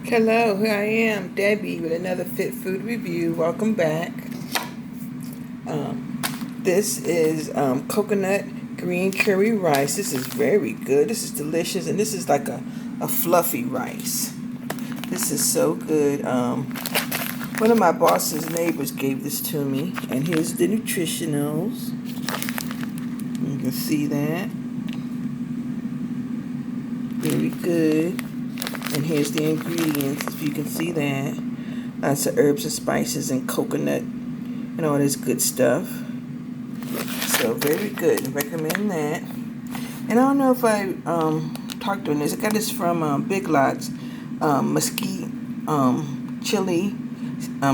Hello, here I am, Debbie, with another Fit Food review. Welcome back. This is coconut green curry rice. This is very good. This is delicious, and this is like a fluffy rice. This is so good. One of my boss's neighbors gave this to me, and here's the nutritionals. You can see that. Very good. And here's the ingredients, if you can see that. Lots of herbs and spices and coconut and all this good stuff. So very good. I recommend that. And I don't know if I talked on this. I got this from Big Lots. Mesquite chili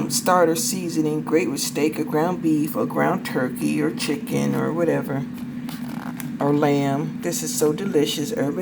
starter seasoning. Great with steak or ground beef or ground turkey or chicken or whatever. Or lamb. This is so delicious. Herb.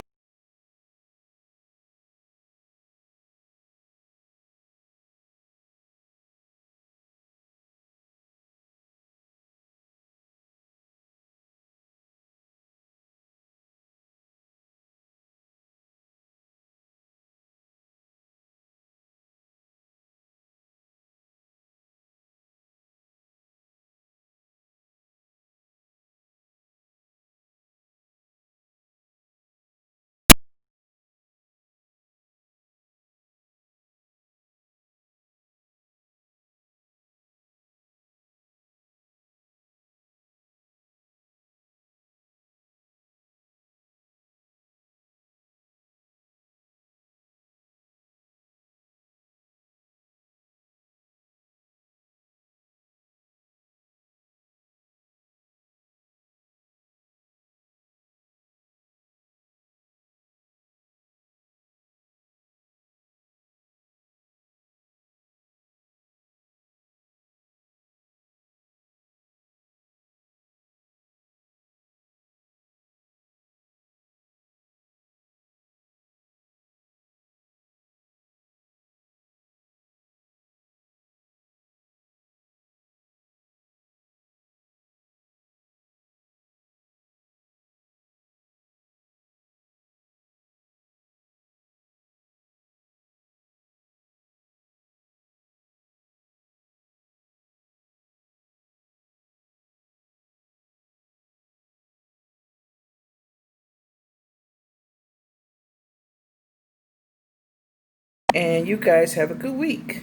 And you guys have a good week.